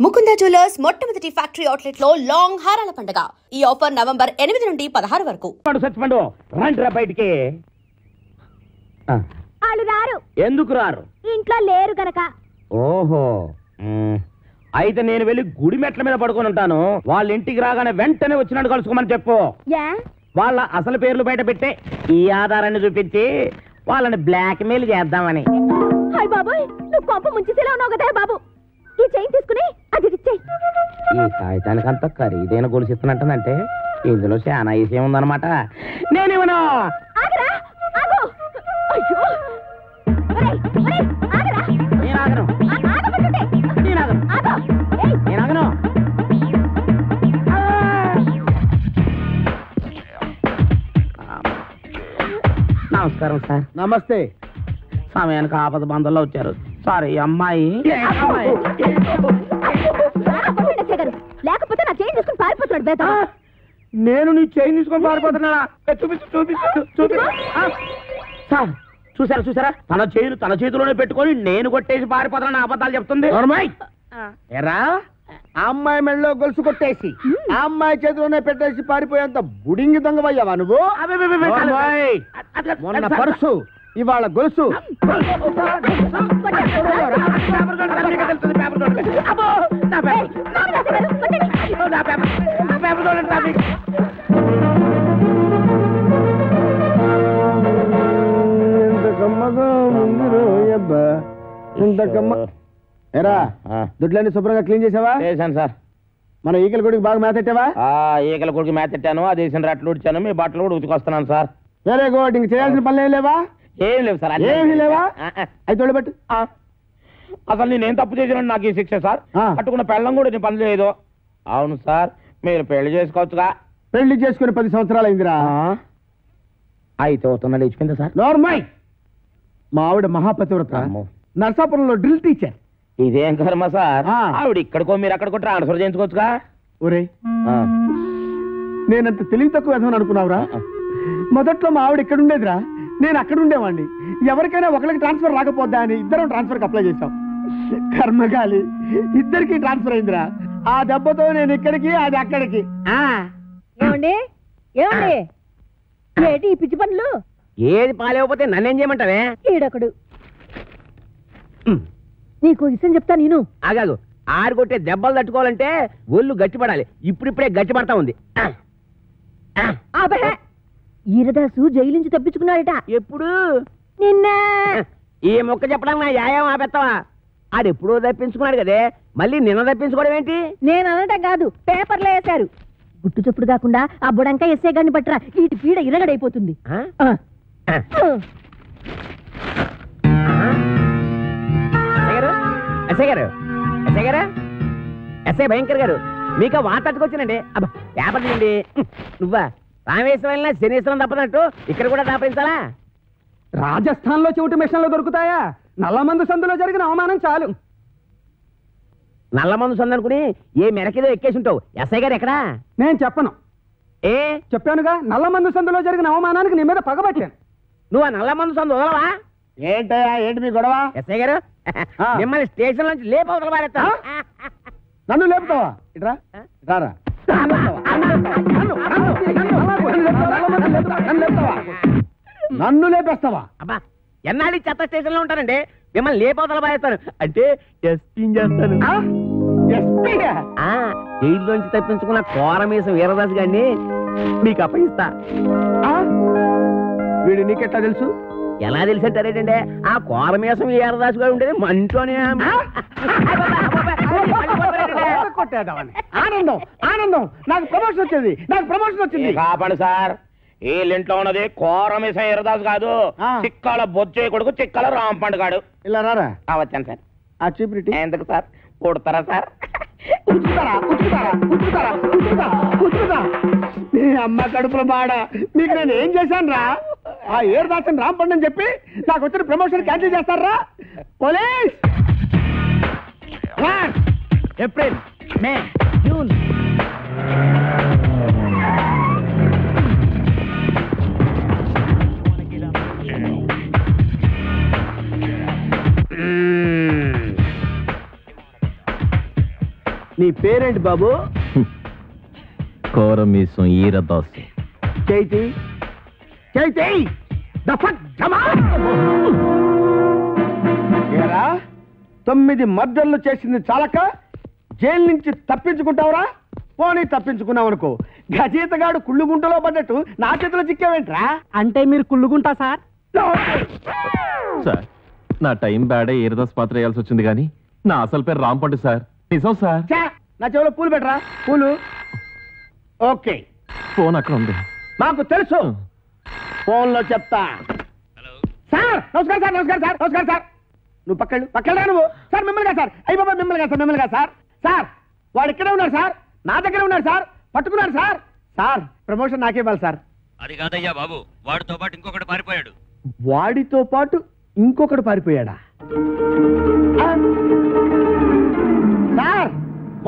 Mukunda jewellers మొట్టమొదటి factory outlet లో long హారాల పండుగ. ఈ ఆఫర్ నవంబర్ 8 నుండి 16 వరకు. బయటికి రారు. ఎందుకు రారు? ఇంట్లో లేరు గనక. ఓహో, అయితే నేను వెళ్ళి గుడి మెట్ల మీద పడుకొని ఉంటాను. వాళ్ళ ఇంటికి రాగానే వెంటనే వచ్చినట్టు కలుసుకోమని చెప్పు. వాళ్ళ అసలు పేర్లు బయట పెట్టే ఈ ఆధారాన్ని చూపించి వాళ్ళని బ్లాక్ మెయిల్ చేద్దామని. హాయ్ బాబాయ్, నువ్వు కొంప ముంచేసేలా ఉన్నావు కదా బాబు. ఈ చైన్ తీసుకుని అది ఇచ్చేయ్. ఈ కాగితానికి అంత ఖరీదైన గొలుసు ఇస్తున్నట్టుందంటే ఇందులో చాలా విషయం ఉందన్నమాట. నేనేమన్నా ఆగరా, ఆగు. అయ్యో, ఒరేయ్ ఒరేయ్ ఆగరా. నేను ఆగను, ఆగమంటుంటే. నేను ఆగను, ఆగు. ఏయ్, నేను ఆగను. నమస్కారం సార్. నమస్తే. సమయానికి ఆపద బంధంలో వచ్చారు సార్. ఈ అమ్మాయి లేకపోతే నా చైన్ తీసుకుని పారిపోతున్నాడు బేట. నేను నీ చైన్ తీసుకొని పారిపోతున్నాడా? చూపించు చూపించు చూపించు. సార్ చూసారా, తన చేతిలోనే పెట్టుకొని నేను కొట్టేసి పారిపోతున్నా అబద్ధాలు చెప్తుంది. ఎరా, అమ్మాయి మెళ్ళలో గొలుసు కొట్టేసి ఆ అమ్మాయి చేతిలోనే పెట్టేసి పారిపోయేంత బుడింగి దొంగవయ్యావా నువ్వు? మొన్న పర్సు, ఇవాళ గొలుసు. ఎరా, దుడ్లన్నీ శుభ్రంగా క్లీన్ చేసావా? చేశాను సార్. మన ఈకల గుడికి బాగా మేతెట్టావా? ఈకల కొడుకు మేతెట్టాను, అది వేసిన రట్లు ఉడిచాను, మీ బట్టలు కూడా ఉతికొస్తున్నాను సార్. Very good. ఇంక చేయాల్సిన పనులు ఏం లేవా? ఏం లేవు సార్. ఏమీ లేవా? అయితే తోడబెట్టు. అసలు నేనేం తప్పు చేసిన నాకు ఈ శిక్ష సార్? అట్టుకున్న పెళ్ళం కూడా నీ పని లేదు. అవును సార్, మీరు పెళ్లి చేసుకోవచ్చుగా. పెళ్లి చేసుకుని 10 సంవత్సరాలు అయిందిరా. అయితే అవుతున్నా లేచిపోయిందా సార్? నార్మల్. మా ఆవిడ మహాపతివ్రత, నర్సాపురంలో డ్రిల్ టీచర్. ఇదేం కర్మ సార్? ఆవిడ ఇక్కడికో మీరు అక్కడికో ట్రాన్స్ఫర్ చేయించుకోవచ్చుగా. ఒరే, నేనంత తెలివి తక్కువ వేద్దామని అనుకున్నావురా? మొదట్లో మా ఆవిడ ఇక్కడ ఉండేదిరా, నేను అక్కడ ఉండేవాడిని. ఎవరికైనా ఒకరికి ట్రాన్స్ఫర్ రాకపోద్దా అని ఇద్దరం ట్రాన్స్ఫర్కి అప్లై చేశాం. కర్మగాలి, ఇద్దరికి ట్రాన్స్ఫర్ అయిందిరా. ఆ దెబ్బతో నేను ఇక్కడికి, అది అక్కడికి. ఏమండి ఏమండి, ఏంటి ఈ పిచ్చి పనులు? ఏది పాలేకపోతే నన్నేం చేయమంటావే? ఈడొకడు. నీకు విషయం చెప్తా నేను. ఆగాగు, ఆరు కొట్టే దెబ్బలు తట్టుకోవాలంటే ఒళ్ళు గట్టిపడాలి. ఇప్పుడిప్పుడే గట్టిపడతా ఉంది. ఈరదాసు జైలు నుంచి తప్పించుకున్నాడట. ఎప్పుడు? నిన్న. ఈ మొక్క చెప్పడానికి నా యాయం ఆపెత్తావా? ఆడెప్పుడో తప్పించుకున్నాడు కదే, మళ్ళీ నిన్న తప్పించుకోవడం ఏంటి? నేను అనటం కాదు, పేపర్లో వేశారు. గుట్టు చప్పుడు కాకుండా ఆ బుడంకా ఎస్ఏ గారిని పట్టరా, ఇటు పీడ ఇరగడైపోతుంది. ఎస్ఐ భయంకర్ గారు, మీకు వార్తకొచ్చినండి. అబ్బా, పేపర్ తీయండి. నువ్వా రామేశ్వరం వెళ్ళినా శనీశ్వరం తప్పనట్టు ఇక్కడ కూడా దాపించాలా? రాజస్థాన్ లో చెవిటి మిషన్లు దొరుకుతాయా? నల్లమందు సందులో జరిగిన అవమానం చాలు. నల్లమందు సందు అనుకుని ఏ మెరకేదో ఎక్కేసి ఉంటావు. ఎస్ఐ గారు ఎక్కడా? నేను చెప్పను. ఏ చెప్పానుగా, నల్లమందు సందులో జరిగిన అవమానానికి నీ మీద పగబట్టాను. నువ్వు ఆ నల్లమందు సందు వదలవా? ఏంటయ్యా, ఏంటి మీ గొడవ? ఎస్ఐ గారు, మిమ్మల్ని స్టేషన్ నుంచి లేపవతల పారేస్తా. నన్ను లేపుతావా? ఇట్రా రారా. నన్ను లేపేస్తావా? అబ్బా, ఎన్నాళ్ళు చెత్త స్టేషన్ లో ఉంటానండి, మిమ్మల్ని లేపవతల పారేస్తాను. అంటే టెస్టింగ్ చేస్తాను. జైల్లోంచి తప్పించుకున్న కోరమీసం వీరదాస్ గారిని మీకు అప్పగిస్తా. వీడు నీకెట్లా తెలుసు? ఎలా తెలిసి అంటారేటండి, ఆ కోరమీసం వీరదాస్ గారు ఉండేది మంటోనే. ఆనందం ఆనందం, నాకు ప్రమోషన్ వచ్చింది, నాకు ప్రమోషన్ వచ్చింది. కాపాడు సార్, వీళ్ళింట్లో ఉన్నది కోరమీసం వీరదాస్ కాదు, చిక్కాల బొచ్చే కొడుకు చిక్కాల రాంపండు గాడు. ఇలా రారా. వచ్చాను సార్. ఆ చీపిరిటి ఎందుకు సార్? కొడతారా సార్? మీ అమ్మ కడుపుల బాడ, మీకు నేను ఏం చేశాను రా? ఆ ఏరుదాసన్ రాంపండు అని చెప్పి నాకు వచ్చిన ప్రమోషన్ క్యాన్సిల్ చేస్తారా? పోలీస్! ఏప్రిల్, మే, జూన్. నీ పేరేంటి బాబు? కోరమీసం ఈరదాసు. చైతి చైతి ఏరా 9 మర్డర్లు చేసింది చాలక జైలు నుంచి తప్పించుకుంటావురా? పోనీ తప్పించుకున్నావు అనుకో, గజీతగాడు కుళ్ళుగుంటలో పడ్డట్టు నా చేతిలో చిక్కావేంట్రా? అంటే మీరు కుళ్ళుకుంటా సార్? సార్ నా టైం బ్యాడే ఈరదాస్ పాత్ర వేయాల్సి వచ్చింది కానీ నా అసలు పేరు రాంపండు సార్. నిజం సార్. ఛా, నా చెవిలో పూలు పెట్టరా. పూలు ఓకే, ఫోన్ అక్కడ ఉంది. మాకు తెలుసు, ఫోన్లో చెప్తా. సార్ నమస్కారం సార్, నమస్కారం సార్, నమస్కారం సార్. నువ్వు పక్కన నువ్వు. సార్ మిమ్మల్ని కాదు సార్, అయ్యి బాబా మిమ్మల్ని కాదు సార్, మిమ్మల్ని కాదు సార్. సార్ వాడు ఇక్కడే ఉన్నాడు సార్, నా దగ్గర ఉన్నాడు సార్, పట్టుకున్నాడు సార్. సార్ ప్రమోషన్ నాకే ఇవ్వాలి సార్. అది కాదయ్యా బాబు, వాడితో పాటు ఇంకొకటి పారిపోయాడు. వాడితో పాటు ఇంకొకడు పారిపోయాడా? సార్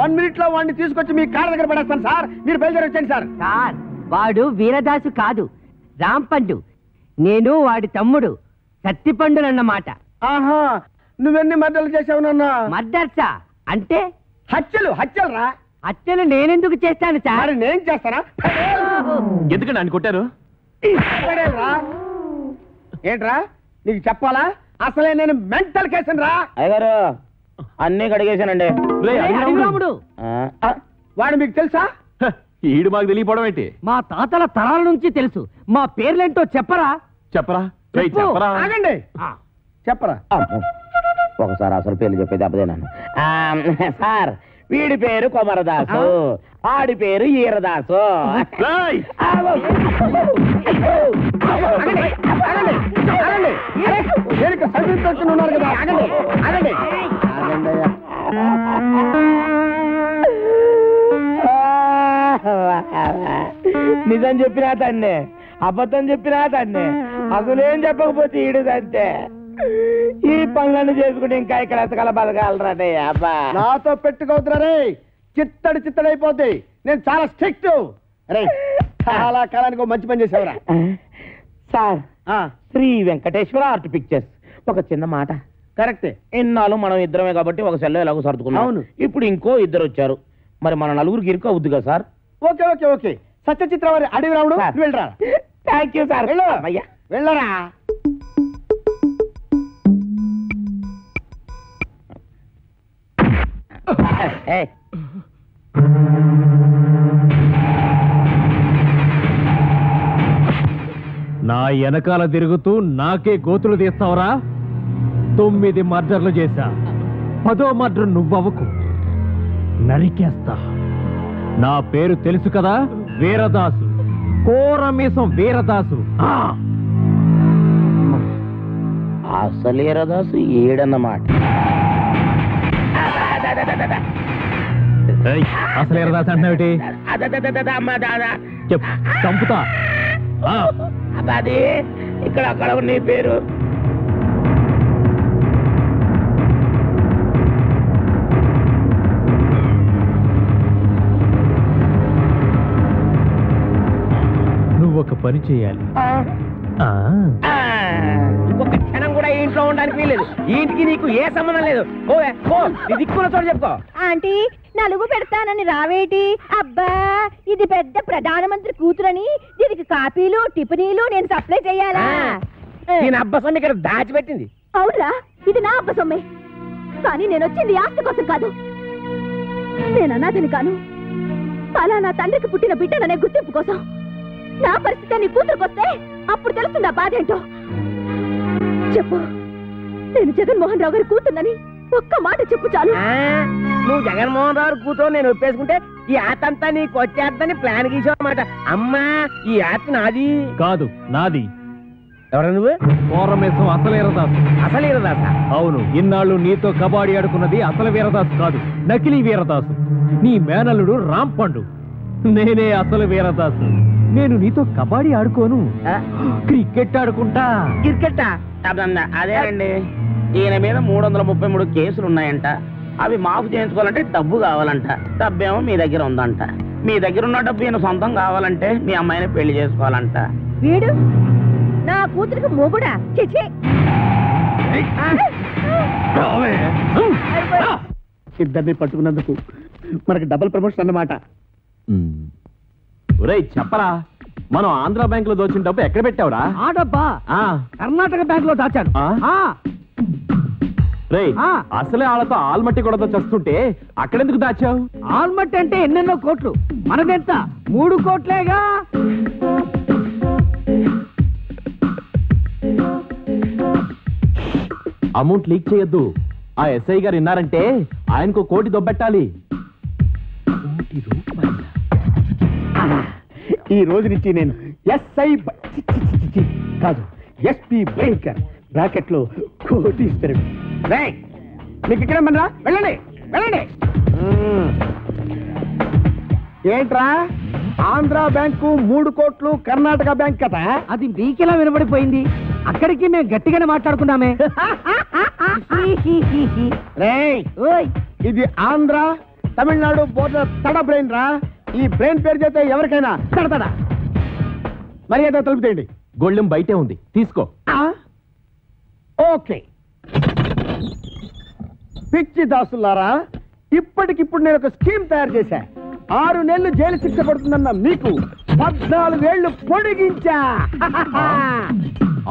1 minute లో వాడిని తీసుకొచ్చి మీ కాళ్ళ దగ్గర పడేస్తాను సార్, మీరు బయలుదేరి వచ్చేయండి సార్. సార్ వాడు వీరదాసు కాదు, రాంపండు. నేను వాడి తమ్ముడు సత్తిపండునన్నమాట. ఆహా, నువ్వెన్ని మర్డర్లు చేసావు నాన్న? మర్డర్సా అంటే? హత్యలు రా. హత్యలు నేనెందుకు చేస్తాను సార్? మరి నేను చేస్తానా? ఎందుకండి ఆయన కొట్టారు? రా. ఏంట్రా నీకు చెప్పాలా? అసలే నేను మెంటల్ కేసును రా. అయ్యగారు అన్నీ కడిగేశానండి. రాముడు వాడు మీకు తెలుసా? ఈడు మాకు తెలియపోవడం ఏంటి? మా తాతల తరాల నుంచి తెలుసు. మా పేర్లేంటో చెప్పరా? చెప్పరా? చెప్పు. చెప్పరా? ఆగండి, చెప్పరా. ఒకసారి అసలు పేర్లు చెప్పేది అబ్బదేనాను. సార్ వీడి పేరు కొమరదాసు, ఆడి పేరు ఈరదాసు. రేయ్! ఉన్నారు కదా, ఆగండి ఆగండి ఆగండి. నిజం చెప్పినా తండ్రి, అబద్ధం చెప్పినా తండ్రి, అసలేం చెప్పకపోతే ఈడుదంతే. ఈ పనులను చేసుకుంటే ఇంకా ఇక్కడ ఎతకల బతకాలరాడే. అబ్బా నాతో పెట్టుకోవద్దురా రే, చిత్తడిపోద్ది. నేను చాలా స్ట్రిక్ట్. రే చాలా కాలానికి ఒక మంచి పని చేసావురా. Sir Sri Venkateswara art pictures ఒక చిన్న మాట. కరెక్టే, ఇన్నాళ్ళు మనం ఇద్దరమే కాబట్టి ఒక సెల్లో ఎలాగో సర్దుకున్నాం. అవును. ఇప్పుడు ఇంకో ఇద్దరు వచ్చారు, మరి మన నలుగురికి ఇరుకు అవుద్ది కదా sir. Okay okay okay. Satyachitra వారి అడవి రాముడు వెళ్ళరా. Thank you sir. వెళ్ళు. అయ్యా వెళ్ళరా. నా వెనకాల తిరుగుతూ నాకే గోతులు తీస్తావరా? 9 మర్డర్లు చేశా, 10వ మర్డర్ నువ్వవకు, నరికేస్తా. నా పేరు తెలుసు కదా, వీరదాసు, కోరమీసం వీరదాసు. అసలు ఈరదాసు ఏడన్నమాట. అసలు వీరదాసు అంటున్నావేటి? చెప్పు, చంపుతా. అది ఇక్కడ అక్కడ నీ పేరు. నువ్వు ఒక పని చేయాలి. ఇంకొక క్షణం కూడా ఈ ఇంట్లో ఉండడానికి వీలేదు. ఈ ఇంటికి నీకు ఏ సంబంధం లేదు. దిక్కున్న చోటు చెప్పుకో. ఆంటీ నలుగు పెడతానని రావేటి? అబ్బా ఇది పెద్ద ప్రధానమంత్రి కూతురని దీనికి కాపీలు టిఫినీలు నేను సప్లై చేయాలా? దీని అబ్బసం ఇక్కడ దాచిపెట్టింది. అవునరా, ఇది నా అబ్బ సొమ్మే. కానీ నేను వచ్చింది ఆస్తి కోసం కాదు. నేను అనాథని కాను, అలా నా తండ్రికి పుట్టిన బిడ్డననే గుర్తింపు కోసం. నా పరిస్థితి నీ కూతురుకు వస్తే అప్పుడు తెలుస్తుంది ఆ బాధ ఏంటో. చెప్పు, నేను జగన్మోహన్ రావు గారి కూతున్నని ఒక్క మాట చెప్పు చాలు. నువ్వు జగన్మోహన్ రావు కూతురు నేను ఒప్పేసుకుంటే ఈ ఆతంతా నీకు వచ్చేద్దని ప్లాన్ గీసావన్నమాట. అమ్మా ఈ ఆస్తి నాది కాదు, నాది. ఎవరు నువ్వు? కోరమేసం అసలు వీరదాసు. అసలు ఈరదాసా? అవును, ఇన్నాళ్ళు నీతో కబాడీ ఆడుకున్నది అసలు వీరదాసు కాదు, నకిలీ వీరదాసు. నీ మేనల్లుడు రాంపండు, నేనే అసలు వీరదాసు. నేను నీతో కబాడీ ఆడుకోను, క్రికెట్ ఆడుకుంటా. క్రికెట్టా? అదేనండి, ఈయన మీద 333 కేసులు ఉన్నాయంట. అవి మాఫ్ చేయించుకోవాలంటే డబ్బు కావాలంట. డబ్బేమో మీ దగ్గర ఉందంట. మీ దగ్గర ఉన్న డబ్బు ఈయన సొంతం కావాలంటే మీ అమ్మాయిని పెళ్లి చేసుకోవాలంట. వీడు నా కూతురికి మొగుడా? చిచి. ఇద్దరిని పట్టుకున్నందుకు మనకి డబుల్ ప్రమోషన్ అన్నమాట. ఒరేయ్ చెప్పరా, మనం ఆంధ్ర బ్యాంక్ లో దోచిన డబ్బు ఎక్కడ పెట్టావురా? ఆ డబ్బా కర్ణాటక బ్యాంక్ లో దాచాను. రేయ్ అసలే వాళ్ళతో ఆల్మట్టి కూడా చస్తుంటే అక్కడెందుకు దాచావు? ఆల్మట్టి అంటే ఎన్నెన్నో కోట్లు, మనదెంత 3 కోట్లేగా. అమౌంట్ లీక్ చేయొద్దు. ఆ ఎస్ఐ గారు విన్నారంటే ఆయనకు 1 కోటి దొబ్బెట్టాలి. ఈ రోజు నుంచి నేను ఎస్ఐ కాదు, ఎస్పీ భయంకర్ బ్రాకెట్ లో కోటీశ్వరుడు. మీకు ఇక్కడ మనరా, వెళ్ళండి వెళ్ళండి. ఏంట్రా ఆంధ్ర బ్యాంకు 3 కోట్లు, కర్ణాటక బ్యాంక్ కదా? అది మీకెలా వినబడిపోయింది? అక్కడికి మేము గట్టిగానే మాట్లాడుకున్నామే. ఇది ఆంధ్ర తమిళనాడు బోర్డర్ తడ బ్రెయిన్ రా. ఈ బ్రెయిన్ పేరు చేస్తే ఎవరికైనా తడతడా. మరి ఏదో తలుపుతేయండి. గొళ్ళెం బయటే ఉంది, తీసుకో. ఓకే. పిచ్చి దాసులారా, ఇప్పటికిప్పుడు నేను ఒక స్కీమ్ తయారు చేశా. 6 నెలలు జైలు శిక్ష పడుతుందన్న మీకు 14 ఏళ్లు పొడిగించా.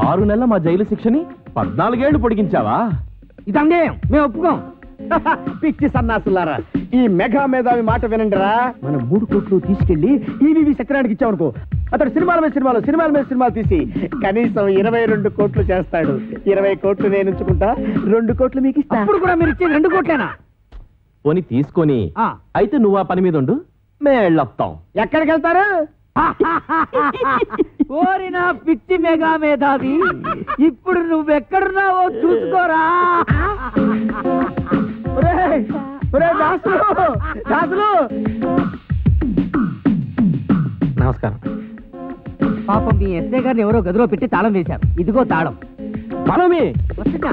6 నెలల మా జైలు శిక్షని 14 ఏళ్లు పొడిగించావా? ఇది అన్యాయం, మేము ఒప్పుకోం. పిచ్చి సన్నాసులారా, ఈ మెగా మేధావి మాట వినండిరా. మనం 3 కోట్లు తీసుకెళ్లి ఈవీవి సత్యనారాయణకి ఇచ్చామనుకో, అతడు సినిమాల మీద సినిమాలు తీసి కనీసం 22 కోట్లు చేస్తాడు. 20 కోట్లు నేను ఉంచుకుంటా, 2 కోట్లు మీకు ఇస్తా. అప్పుడు కూడా మీరు ఇచ్చేది 2 కోట్లేనా? పోని తీసుకొని అయితే నువ్వు ఆ పని మీద ఉండు, మేళ్ళొస్తాం. ఎక్కడికి వెళ్తారు? ఓరి నా పిచ్చి మెగా మేధావి, ఇప్పుడు నువ్వెక్కడున్నావో చూసుకోరా. దాసులు నమస్కారం. పాపం మీ ఎస్ఐ గారిని ఎవరో గదిలో పెట్టి తాళం వేశారు. ఇదిగో తాళం. మనమే వస్తుందా?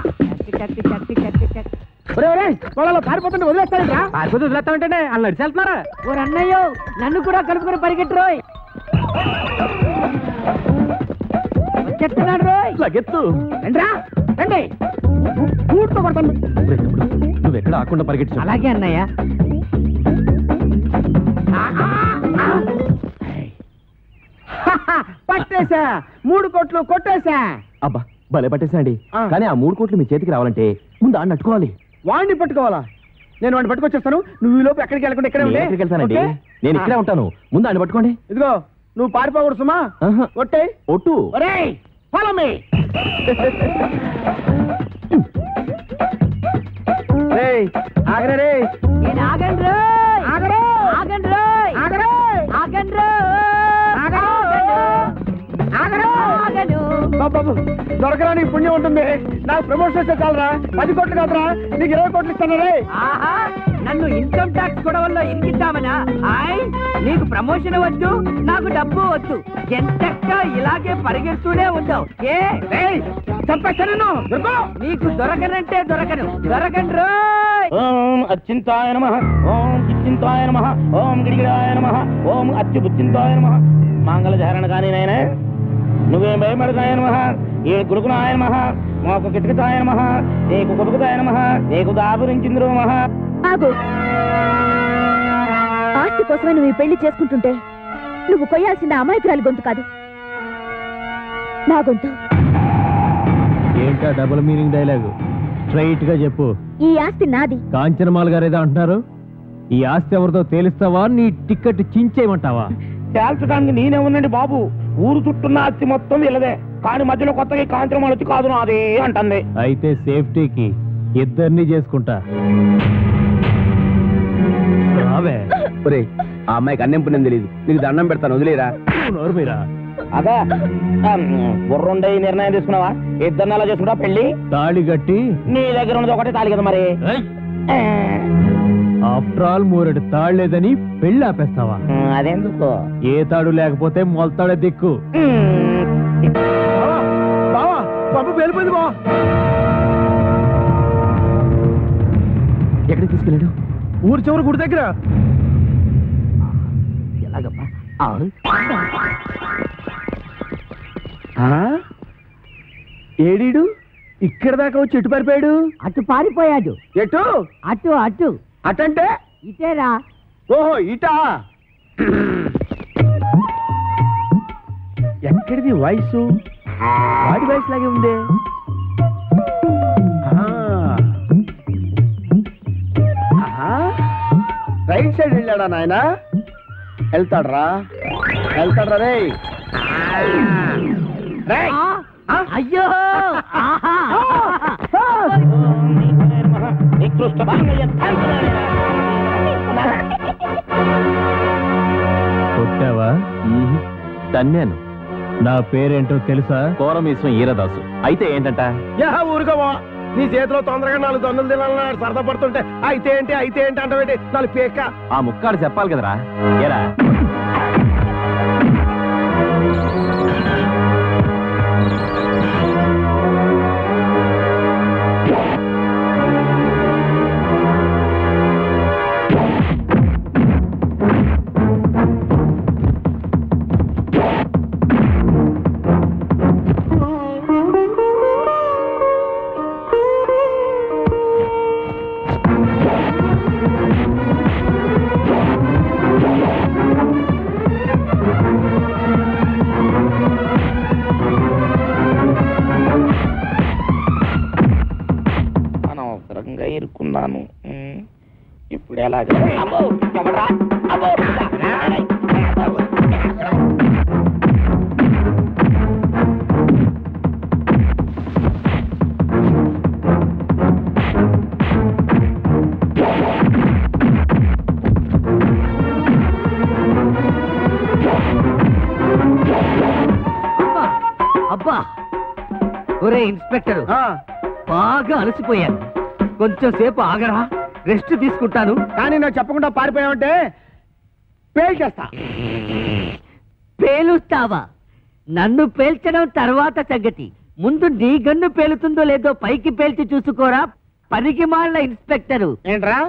పారిపోతుంటే వదిలేస్తారా? పారిపోతే వదిలేస్తామంటే వాళ్ళు నడిచెళ్తున్నారా? ఓ అన్నయ్యో, నన్ను కూడా కలుపుకొని పరిగెట్టురోయ్. చెప్తున్నాడు రోయ్. లగెత్తు. రండి కూర్చో కొడతాను. నువ్వెక్కడ ఆకుండా పరిగెట్టు. అలాగే అన్నయ్య. పట్టేశా, 3 కోట్లు కొట్టేశా. అబ్బా భలే పట్టేశాండి. కానీ ఆ 3 కోట్లు మీ చేతికి రావాలంటే ముందు ఆడిని అట్టుకోవాలి. వాడిని పట్టుకోవాలా? నేను వాడిని పట్టుకొచ్చేస్తాను. నువ్వు ఈ లోపు ఎక్కడికి వెళ్ళకుండా ఇక్కడే ఉండే. ఎక్కడికి వెళ్తానండి? నేను ఇక్కడే ఉంటాను. ముందు ఆడిని పట్టుకోండి. ఇదిగో నువ్వు పారిపోకూడదు సుమా. ఒట్టే ఒట్టు. Follow me. ఆగరే రే. నేను ఆగండి రోయ్. ఆగండి రోయ్. బాబు దొరకరా, నీకు పుణ్యం ఉంటుంది. నాకు ప్రమోషన్ వస్తే చాలరా. 10 కోట్లు కాదురా, నీకు 20 కోట్లు ఇస్తాను రే. నన్ను ఇన్కమ్ ట్యాక్స్ గొడవల్లో ఇరికిద్దామనా? నీకు ప్రమోషన్ వద్దు, నాకు డబ్బు వద్దు. ఎంతక్క ఇలాగే పరిగెడుతూనే ఉంటావు. చంపేస్తాను. నీకు దొరకనంటే దొరకండి రోయ్. ఓం అచ్చింతాయ నమః, ఓం చిచ్చింతాయ నమః, ఓం గిరిగిరాయ నమః, ఓం అచ్యుబుచ్చింతాయ నమః. మంగళధారణ కానీ నాయన నువ్వేం భయపడతాయ నమః, ఏ గురుకునాయ నమః, మాకు కిటకితాయ నమః, నీకు కుటుకుతాయ నమః, నీకు దాపురించింద్రు నమః. ఆగు. ఆస్తి కోసమే నువ్వు ఈ పెళ్లి చేసుకుంటుంటే నువ్వు కొయ్యాల్సిన అమాయకురాలి గొంతు కాదు, నా గొంతు. ఏంటా డబుల్ మీనింగ్ డైలాగు? స్ట్రైట్ గా చెప్పు. ఈ ఆస్తి నాది. కాంచనమాల గారు ఏదో అంటున్నారు. ఈ ఆస్తి ఎవరితో తేలిస్తావా, నీ టికెట్ చించేయమంటావా? తేల్చడానికి నేనే ఉండండి బాబు. ఊరు చుట్టూన్న ఆస్తి మొత్తం వీళ్ళదే. కానీ మధ్యలో కొత్తగా కాంచనమాల వచ్చి కాదు నాదే అంటుంది. అయితే సేఫ్టీకి 2 చేసుకుంటా. ఆ అమ్మాయికి అన్నం పుణ్యం తెలియదు. నీకు దండం పెడతాను, వదిలేరా. నోరుమీరా. అదే బుర్రుండే నిర్ణయం తీసుకున్నావా? 2 నెలలు చేసుకుంటా పెళ్లి. తాళి కట్టి నీ దగ్గర ఉన్నది ఒకటే తాళి కదా మరి. ఆఫ్టర్ ఆల్ 3 తాళ్ళు లేదని పెళ్లి ఆపేస్తావా? అదెందుకు? ఏ తాడు లేకపోతే మొలతాడే దిక్కు. వెళ్ళిపోయింది బా. ఎక్కడికి తీసుకెళ్ళాడు? ఊరు చివరి గుడి దగ్గర. ఎలాగబ్బా? ఏడీడు ఇక్కడ దాకా వచ్చి ఎటు పారిపోయాడు? అటు పారిపోయాడు. ఎటు? అటు అటంటే ఇటేరా. ఓహో ఇటా. ఎక్కడిది వాయిస్? వాడి వాయిస్ లాగే ఉందే. రైట్ సైడ్ వెళ్ళాడా నాయన? వెళ్తాడ్రా రే. అయ్యో కొట్టావా? తన్నాను. నా పేరేంటో తెలుసా? కోరమీశ్వం ఈరదాసు. అయితే ఏంటంట? ఊరుకోవా, నీ చేతిలో తొందరగా 4 దన్నులు తినాలని సరదా పడుతుంటే అయితే ఏంటి అంటే 4 పేక. ఆ ముక్కాడు చెప్పాలి కదరా. ఏరా అనవసరంగా ఇరుక్కున్నాను. ఇప్పుడు ఎలాగ? అబ్బా, ఒరే ఇన్స్పెక్టర్, బాగా అలసిపోయాను. కొంచెం సేపు ఆగరా, రెస్ట్ తీసుకుంటాను. కానీ నువ్వు చెప్పకుండా పారిపోయావంటే పేల్చేస్తా. పేలుస్తావా? నన్ను పేల్చడం తర్వాత సంగతి. ముందు నీ గన్ను పేలుతుందో లేదో పైకి పేల్చి చూసుకోరా, పనికి మాలిన ఇన్స్పెక్టరు. ఏంట్రా?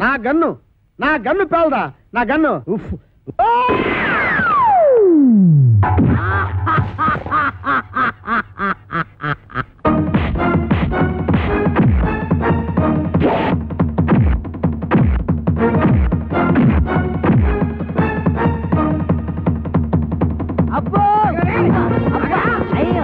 నా గన్ను పేలదా? నా గన్ను అబ్బో, అయ్యో,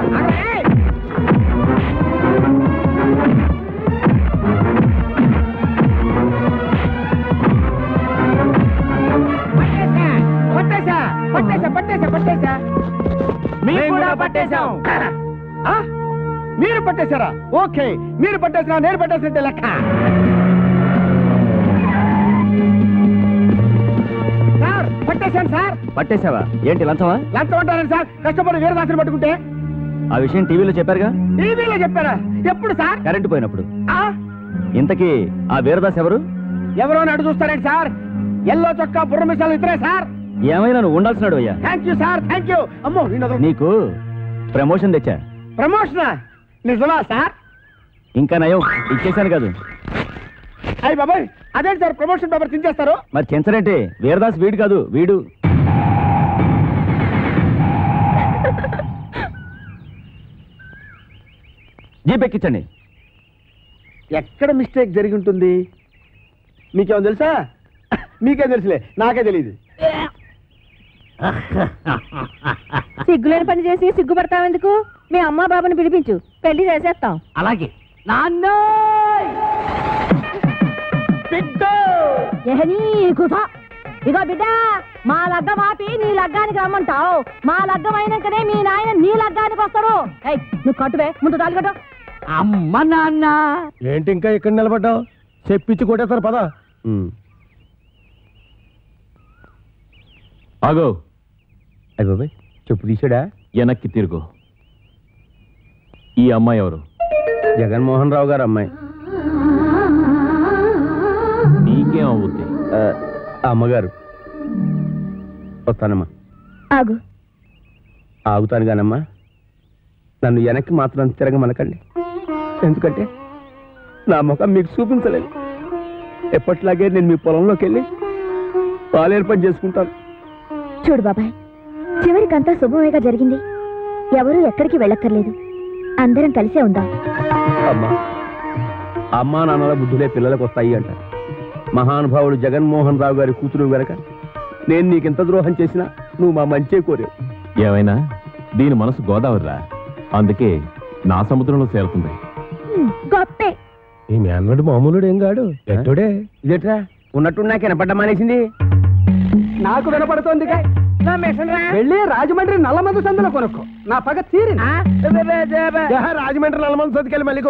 పట్టేశా. మీరు పట్టేశారా? ఓకే, మీరు పట్టేసినా నేను పట్టేసినట్టే లెక్క. సార్ పట్టేశాను సార్. పట్టేశావా? ఏంటి లంచమా? లంచం అంటారండి సార్. కష్టపడి వీరదాసుని పట్టుకుంటే. ఆ విషయం టీవీలో చెప్పారుగా? టీవీలో చెప్పారా? ఎప్పుడు సార్? కరెంటు పోయినప్పుడు. ఇంతకీ ఆ వీరదాస్ ఎవరు? ఎవరో అని అడుగు చూస్తారండి సార్. ఎల్లో చొక్కా బుర్ర మిసాలు ఇద్దరే సార్. ఏమైనా నువ్వు ఉండాల్సినాడు అయ్యా. Thank you sir, thank you. అమ్మో, నీకు ప్రమోషన్ తెచ్చా. ప్రమోషనా? నిజమా సార్? ఇంకా నయం, ఇచ్చేసాను కాదు. అయ్యి బాబాయ్, అదేంటి సార్ ప్రమోషన్ పేపర్ చించేస్తారు? మరి చెంచరంటే వీరదాస్ వీడు కాదు, వీడు. జీప్ ఎక్కించండి. ఎక్కడ మిస్టేక్ జరిగి ఉంటుంది? మీకేమో తెలుసా? మీకేం తెలుసులే, నాకే తెలియదు. సిగ్గులేని పని చేసి సిగ్గుపడతావెందుకు? మీ అమ్మ బాబుని పిలిపించు, పెళ్లి చేసేస్తాం. అలాగే. నాన్న ఇగో బిడ్డ, మా లగ్గం ఆపి నీ లగ్గానికి రమ్మంటావు. మా లగ్గం అయినాకనే మీ నాయన నీ లగ్గానికి వస్తాడు. నువ్వు కట్టువే, ముందు తాళి కట్టు. అమ్మ నాన్న. ఏంటి ఇంకా ఇక్కడ నిలబడ్డావు? చెప్పించి కొట్టేస్తారు పద. ఆగో. అయ్య బాబాయ్, చెప్పు తీసాడా? వెనక్కి తిరుగు. ఈ అమ్మాయి ఎవరు? జగన్మోహన్ రావు గారు అమ్మాయి. నీకేం అవుద్ది? అమ్మగారు. వస్తానమ్మా. ఆగు. ఆగుతాను కానమ్మా, నన్ను వెనక్కి మాత్రం తిరగమనకండి. ఎందుకంటే నా ముఖం మీకు చూపించలేదు. ఎప్పట్లాగే నేను మీ పొలంలోకి వెళ్ళి పాలేరు పని చేసుకుంటాను. చూడు బాబాయ్, చివరికంతా శుభమేగా జరిగింది. ఎవరూ ఎక్కడికి వెళ్ళక్కర్లేదు. అందరం కలిసే ఉందాం. అమ్మా, అమ్మా నాన్నల బుద్ధులే పిల్లలకు వస్తాయి అంటారు. మహానుభావుడు జగన్మోహన్ రావు గారి కూతురు వెనక నేను నీకెంత ద్రోహం చేసినా నువ్వు మా మంచే కోరావు. ఏమైనా దీని మనసు గోదావరిరా, అందుకే నా సముద్రంలో చేరుతుంది. గొప్పే. ఈ మేనడు మామూలుడు ఏం కాడు, ఎట్టుడే. ఇదేట్రా ఉన్నట్టు నాకు వినపడ్డ మానేసింది. నాకు వినపడుతోంది వెళ్ళి రాజమండ్రి నల్లమందు సందులో కొనుక్కో, నా పగ తీరింది. రాజమండ్రి నల్లమంది సతికెళ్ళి మళ్ళీ